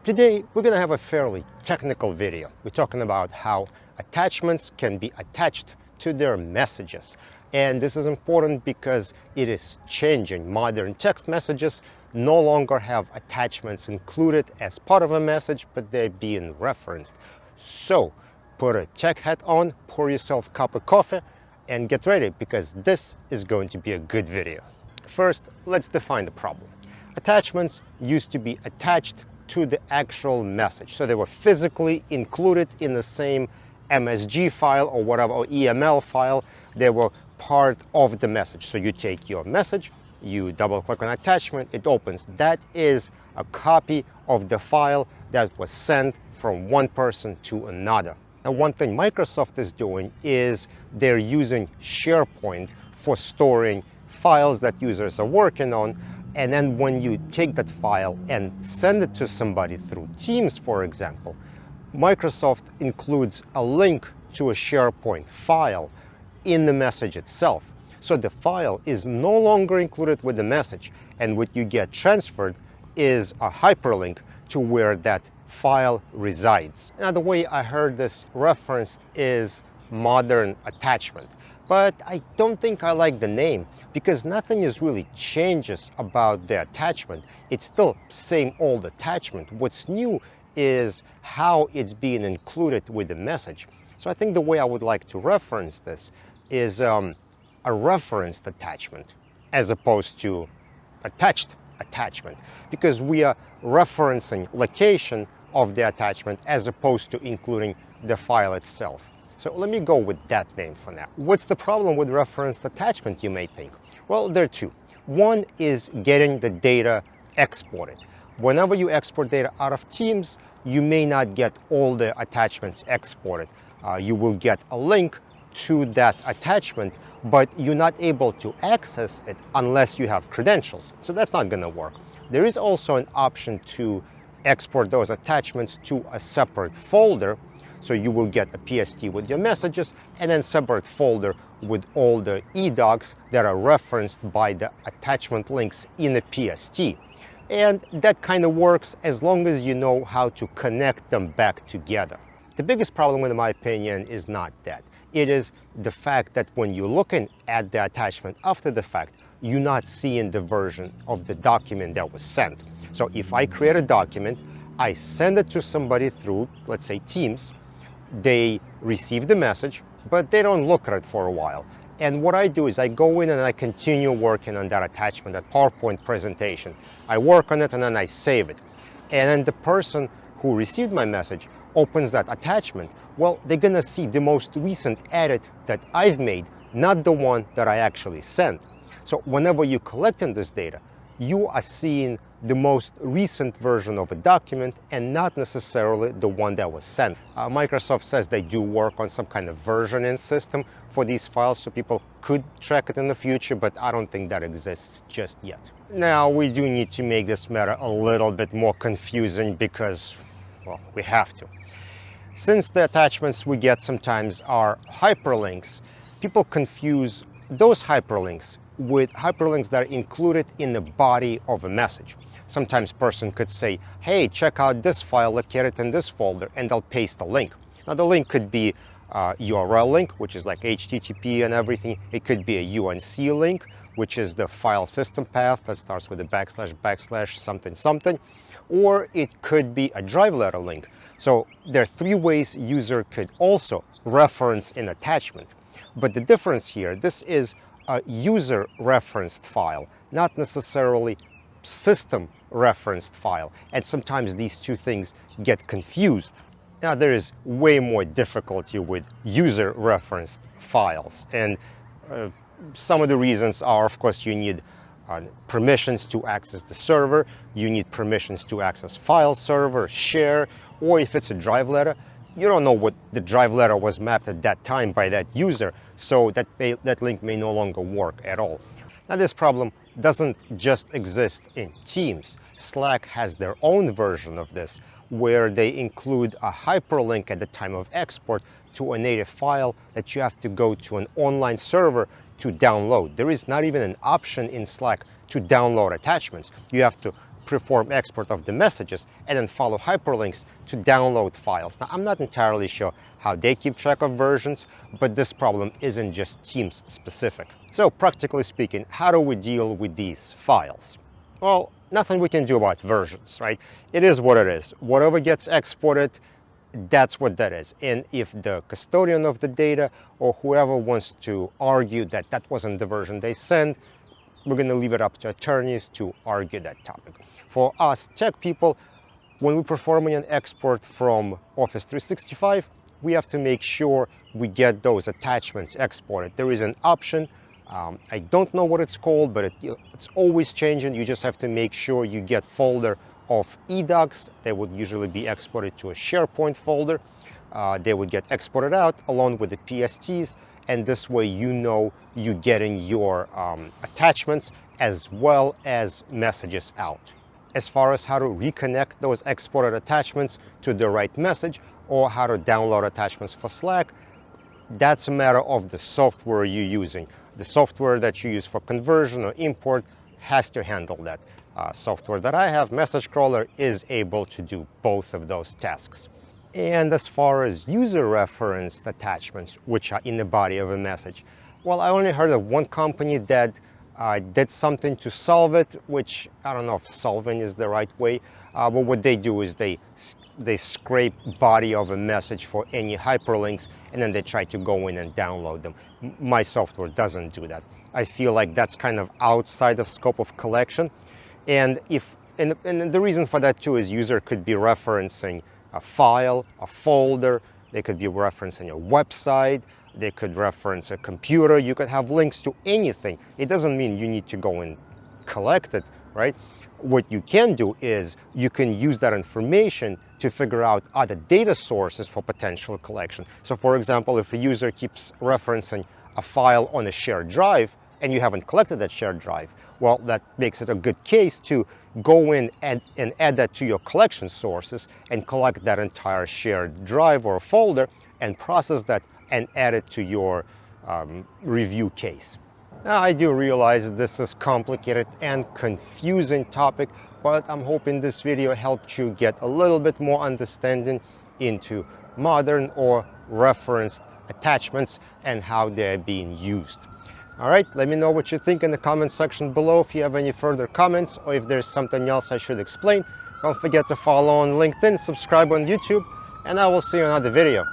Today, we're going to have a fairly technical video. We're talking about how attachments can be attached to their messages. And this is important because it is changing. Modern text messages no longer have attachments included as part of a message, but they're being referenced. So put a tech hat on, pour yourself a cup of coffee, and get ready because this is going to be a good video. First, let's define the problem. Attachments used to be attached to the actual message. So they were physically included in the same MSG file or whatever, or EML file. They were part of the message. So you take your message, you double click on attachment, it opens. That is a copy of the file that was sent from one person to another. Now, one thing Microsoft is doing is they're using SharePoint for storing files that users are working on. And then when you take that file and send it to somebody through Teams, for example, Microsoft includes a link to a SharePoint file in the message itself. So the file is no longer included with the message, and what you get transferred is a hyperlink to where that file resides. Now, the way I heard this referenced is modern attachment. But I don't think I like the name because nothing is really changes about the attachment. It's still same old attachment. What's new is how it's being included with the message. So I think the way I would like to reference this is a referenced attachment as opposed to attached attachment, because we are referencing location of the attachment as opposed to including the file itself. So let me go with that name for now. What's the problem with referenced attachment, you may think? Well, there are two. One is getting the data exported. Whenever you export data out of Teams, you may not get all the attachments exported. You will get a link to that attachment, but you're not able to access it unless you have credentials. So that's not going to work. There is also an option to export those attachments to a separate folder. So you will get a PST with your messages and then separate folder with all the eDocs that are referenced by the attachment links in the PST. And that kind of works as long as you know how to connect them back together. The biggest problem, in my opinion, is not that. It is the fact that when you're looking at the attachment after the fact, you're not seeing the version of the document that was sent. So if I create a document, I send it to somebody through, let's say, Teams. They receive the message, but they don't look at it for a while. And what I do is I go in and I continue working on that attachment, that PowerPoint presentation. I work on it and then I save it. And then the person who received my message opens that attachment. Well, they're gonna see the most recent edit that I've made, not the one that I actually sent. So whenever you're collecting this data, you are seeing the most recent version of a document and not necessarily the one that was sent. Microsoft says they do work on some kind of versioning system for these files so people could track it in the future, but I don't think that exists just yet. Now, we do need to make this matter a little bit more confusing because, well, we have to. Since the attachments we get sometimes are hyperlinks, people confuse those hyperlinks with hyperlinks that are included in the body of a message. Sometimes person could say, hey, check out this file, look at it in this folder, and they'll paste a link. Now the link could be a URL link, which is like HTTP and everything. It could be a UNC link, which is the file system path that starts with a // something something, or it could be a drive letter link. So there are three ways user could also reference an attachment. But the difference here, this is a user referenced file, not necessarily system referenced file. And sometimes these two things get confused. Now, there is way more difficulty with user referenced files. And some of the reasons are, of course, you need permissions to access the server, you need permissions to access file server, share, or if it's a drive letter, you don't know what the drive letter was mapped at that time by that user, so that link may no longer work at all. Now, this problem doesn't just exist in Teams. Slack has their own version of this, where they include a hyperlink at the time of export to a native file that you have to go to an online server to download. There is not even an option in Slack to download attachments. You have to perform export of the messages and then follow hyperlinks to download files. Now, I'm not entirely sure how they keep track of versions, but this problem isn't just Teams specific. So practically speaking, how do we deal with these files? Well, nothing we can do about versions, right? It is what it is. Whatever gets exported, that's what that is. And if the custodian of the data or whoever wants to argue that that wasn't the version they sent, we're going to leave it up to attorneys to argue that topic. For us tech people, when we're performing an export from Office 365, we have to make sure we get those attachments exported. There is an option. I don't know what it's called, but it's always changing. You just have to make sure you get folder of eDocs. They would usually be exported to a SharePoint folder. They would get exported out along with the PSTs, and this way you know you're getting your attachments as well as messages out. As far as how to reconnect those exported attachments to the right message or how to download attachments for Slack, that's a matter of the software you're using. The software that you use for conversion or import has to handle that. Software that I have, Message Crawler, is able to do both of those tasks. And as far as user-referenced attachments, which are in the body of a message, well, I only heard of one company that did something to solve it, which I don't know if solving is the right way, but what they do is they scrape body of a message for any hyperlinks, and then they try to go in and download them. My software doesn't do that. I feel like that's kind of outside of scope of collection. And the reason for that too is user could be referencing a file, a folder, they could be referencing a website, they could reference a computer, you could have links to anything. It doesn't mean you need to go and collect it, right? What you can do is you can use that information to figure out other data sources for potential collection. So for example, if a user keeps referencing a file on a shared drive and you haven't collected that shared drive, well, that makes it a good case to go in and add that to your collection sources and collect that entire shared drive or folder and process that and add it to your review case. Now, I do realize this is complicated and confusing topic, but I'm hoping this video helped you get a little bit more understanding into modern or referenced attachments and how they're being used. All right, let me know what you think in the comment section below. If you have any further comments or if there's something else I should explain, don't forget to follow on LinkedIn, subscribe on YouTube, and I will see you in another video.